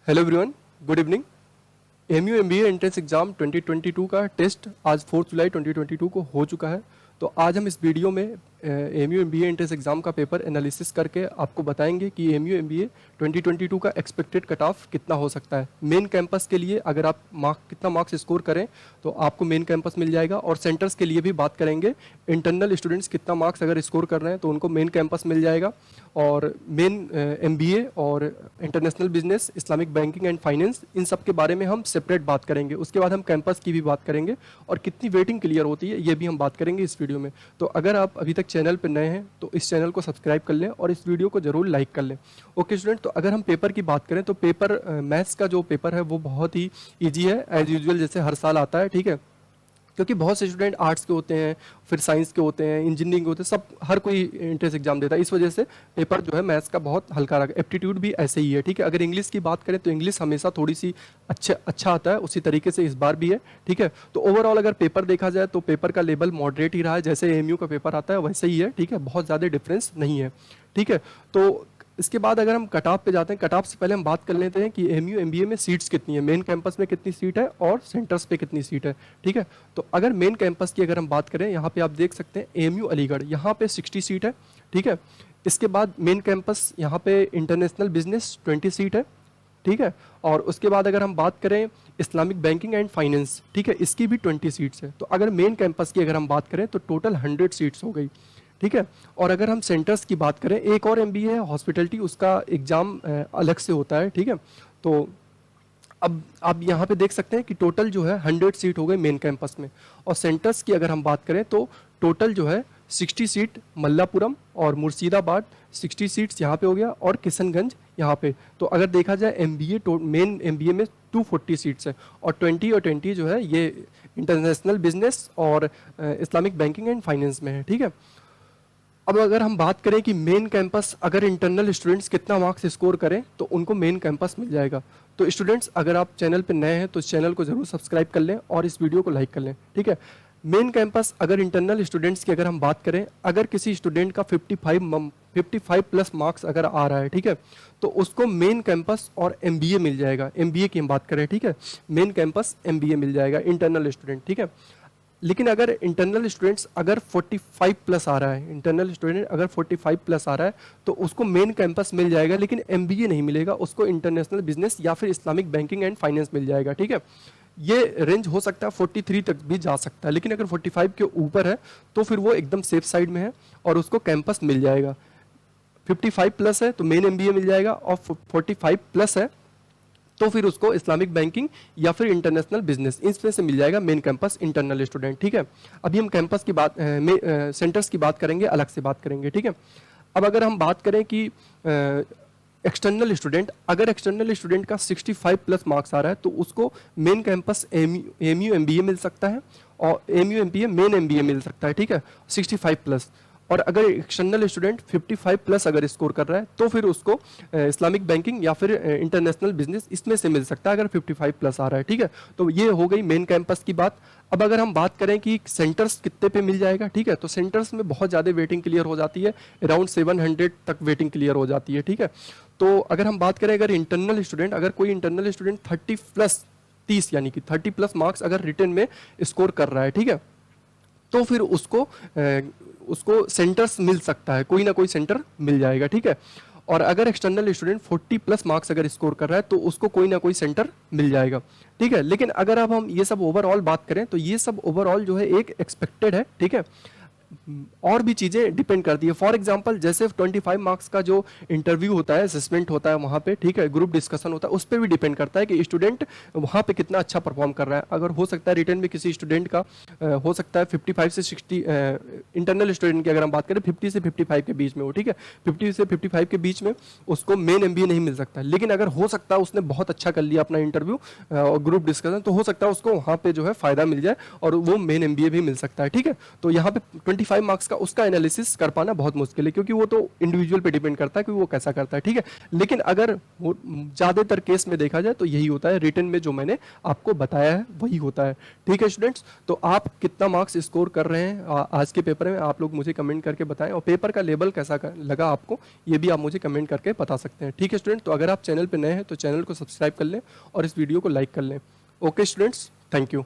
Hello everyone, good evening. MU MBA entrance exam 2022 का test आज 4 जुलाई 2022 को हो चुका है। तो आज हम इस वीडियो में एमयू एमबीए एंट्रेंस एग्जाम का पेपर एनालिसिस करके आपको बताएंगे कि एमयू एमबीए 2022 का एक्सपेक्टेड कट ऑफ कितना हो सकता है। मेन कैंपस के लिए अगर आप कितना मार्क्स स्कोर करें तो आपको मेन कैंपस मिल जाएगा, और सेंटर्स के लिए भी बात करेंगे। इंटरनल स्टूडेंट्स कितना मार्क्स अगर स्कोर कर रहे हैं तो उनको मेन कैंपस मिल जाएगा। और मेन एमबीए और international business, Islamic banking and finance, इन सब के बारे में हम सेपरेट बात करेंगे। उसके बाद हम कैंपस की भी बात करेंगे और कितनी वेटिंग क्लियर होती है ये भी हम बात करेंगे इस वीडियो में। तो अगर आप अभी तक चैनल पर नए हैं तो इस चैनल को सब्सक्राइब कर लें और इस वीडियो को जरूर लाइक कर लें। ओके स्टूडेंट, तो अगर हम पेपर की बात करें तो पेपर मैथ्स का जो पेपर है वो बहुत ही ईजी है, एज यूजुअल जैसे हर साल आता है। ठीक है, क्योंकि बहुत से स्टूडेंट आर्ट्स के होते हैं, फिर साइंस के होते हैं, इंजीनियरिंग के होते हैं, सब हर कोई एंट्रेंस एग्जाम देता है। इस वजह से पेपर जो है मैथ्स का बहुत हल्का रहा। एप्टीट्यूड भी ऐसे ही है। ठीक है, अगर इंग्लिश की बात करें तो इंग्लिश हमेशा थोड़ी सी अच्छा आता है, उसी तरीके से इस बार भी है। ठीक है, तो ओवरऑल अगर पेपर देखा जाए तो पेपर का लेवल मॉडरेट ही रहा है, जैसे एमयू का पेपर आता है वैसे ही है। ठीक है, बहुत ज़्यादा डिफरेंस नहीं है। ठीक है, तो इसके बाद अगर हम कट ऑफ पे जाते हैं, कट ऑफ से पहले हम बात कर लेते हैं कि एमयू एमबीए में सीट्स कितनी है, मेन कैंपस में कितनी सीट है और सेंटर्स पे कितनी सीट है। ठीक है, तो अगर मेन कैंपस की अगर हम बात करें, यहाँ पे आप देख सकते हैं एमयू अलीगढ़, यहाँ पे 60 सीट है। ठीक है, इसके बाद मेन कैंपस यहाँ पे इंटरनेशनल बिजनेस 20 सीट है। ठीक है, और उसके बाद अगर हम बात करें इस्लामिक बैंकिंग एंड फाइनेंस, ठीक है, इसकी भी 20 सीट्स है। तो अगर मेन कैंपस की अगर हम बात करें तो टोटल 100 सीट्स हो गई। ठीक है, और अगर हम सेंटर्स की बात करें, एक और एमबीए है हॉस्पिटलिटी, उसका एग्जाम अलग से होता है। ठीक है, तो अब आप यहाँ पे देख सकते हैं कि टोटल जो है 100 सीट हो गई मेन कैंपस में। और सेंटर्स की अगर हम बात करें तो टोटल जो है 60 सीट मल्लापुरम और मुर्शिदाबाद, 60 सीट्स यहाँ पे हो गया, और किशनगंज यहाँ पे। तो अगर देखा जाए एमबीए मेन एमबीए में 240 सीट्स है, और 20 जो है ये इंटरनेशनल बिजनेस और इस्लामिक बैंकिंग एंड फाइनेंस में है। ठीक है, अब अगर हम बात करें कि मेन कैंपस अगर इंटरनल स्टूडेंट्स कितना मार्क्स स्कोर करें तो उनको मेन कैंपस मिल जाएगा। तो स्टूडेंट्स अगर आप चैनल पर नए हैं तो इस चैनल को जरूर सब्सक्राइब कर लें और इस वीडियो को लाइक कर लें। ठीक है, मेन कैंपस अगर इंटरनल स्टूडेंट्स की अगर हम बात करें, अगर किसी स्टूडेंट का 55 प्लस मार्क्स अगर आ रहा है, ठीक है, तो उसको मेन कैंपस और एमबीए मिल जाएगा। एमबीए की हम बात करें, ठीक है, मेन कैंपस एमबीए मिल जाएगा इंटरनल स्टूडेंट। ठीक है, लेकिन अगर इंटरनल स्टूडेंट्स अगर 45 प्लस आ रहा है, इंटरनल स्टूडेंट अगर 45 प्लस आ रहा है तो उसको मेन कैंपस मिल जाएगा, लेकिन एमबीए नहीं मिलेगा, उसको इंटरनेशनल बिजनेस या फिर इस्लामिक बैंकिंग एंड फाइनेंस मिल जाएगा। ठीक है, ये रेंज हो सकता है 43 तक भी जा सकता है, लेकिन अगर 45 के ऊपर है तो फिर वो एकदम सेफ साइड में है और उसको कैंपस मिल जाएगा। 55 प्लस है तो मेन एमबीए मिल जाएगा, और 45 प्लस है तो फिर उसको इस्लामिक बैंकिंग या फिर इंटरनेशनल बिजनेस, इसमें से मिल जाएगा मेन कैंपस इंटरनल स्टूडेंट। ठीक है, अभी हम कैंपस की बात सेंटर्स की बात करेंगे, अलग से बात करेंगे। ठीक है, अब अगर हम बात करें कि एक्सटर्नल स्टूडेंट, अगर एक्सटर्नल स्टूडेंट का 65 प्लस मार्क्स आ रहा है तो उसको मेन कैंपस एमयू एमबीए मिल सकता है, और एमयू एमबीए मेन एमबीए मिल सकता है। ठीक है, 65 प्लस। और अगर एक्सटर्नल स्टूडेंट 55 प्लस अगर स्कोर कर रहा है तो फिर उसको इस्लामिक बैंकिंग या फिर इंटरनेशनल बिजनेस, इसमें से मिल सकता है अगर 55 प्लस आ रहा है। ठीक है, तो ये हो गई मेन कैंपस की बात। अब अगर हम बात करें कि सेंटर्स कितने पे मिल जाएगा, ठीक है, तो सेंटर्स में बहुत ज़्यादा वेटिंग क्लियर हो जाती है, अराउंड 700 तक वेटिंग क्लियर हो जाती है। ठीक है, तो अगर हम बात करें, अगर इंटरनल स्टूडेंट, अगर कोई इंटरनल स्टूडेंट 30 प्लस 30 यानी कि 30 प्लस मार्क्स अगर रिटर्न में स्कोर कर रहा है, ठीक है, तो फिर उसको सेंटर्स मिल सकता है, कोई ना कोई सेंटर मिल जाएगा। ठीक है, और अगर एक्सटर्नल स्टूडेंट 40 प्लस मार्क्स अगर स्कोर कर रहा है तो उसको कोई ना कोई सेंटर मिल जाएगा। ठीक है, लेकिन अगर अब हम ये सब ओवरऑल बात करें तो ये सब ओवरऑल जो है एक एक्सपेक्टेड है। ठीक है, और भी चीज़ें डिपेंड करती है। फॉर एग्जांपल जैसे 25 मार्क्स का जो इंटरव्यू होता है, असेसमेंट होता है वहाँ पे, ठीक है, ग्रुप डिस्कशन होता है, उस पर भी डिपेंड करता है कि स्टूडेंट वहाँ पे कितना अच्छा परफॉर्म कर रहा है। अगर हो सकता है रिटर्न में किसी स्टूडेंट का हो सकता है 55 से 60, इंटरनल स्टूडेंट की अगर हम बात करें 50 से 55 के बीच में हो, ठीक है, 50 से 55 के बीच में उसको मेन एमबीए नहीं मिल सकता। लेकिन अगर हो सकता है उसने बहुत अच्छा कर लिया अपना इंटरव्यू और ग्रुप डिस्कशन, तो हो सकता है उसको वहाँ पे जो है फायदा मिल जाए और वो मेन एमबीए भी मिल सकता है। ठीक है, तो यहाँ पे 25 5 मार्क्स का उसका एनालिसिस कर पाना बहुत मुश्किल है, क्योंकि वो तो इंडिविजुअल पे डिपेंड करता है कि वो कैसा करता है, ठीक है। लेकिन अगर वो ज़्यादातर केस में देखा जाए तो यही होता है, रिटन में जो मैंने आपको बताया है वही होता है, ठीक है स्टूडेंट्स। तो आप कितना मार्क्स स्कोर कर रहे हैं आज के पेपर में, आप लोग मुझे कमेंट करके बताएं, और पेपर का लेवल कैसा लगा आपको ये भी आप मुझे कमेंट करके बता सकते हैं, ठीक है स्टूडेंट। तो अगर आप चैनल पर नए हैं तो चैनल को सब्सक्राइब कर लें और इस वीडियो को लाइक कर लें। Okay students, thank you.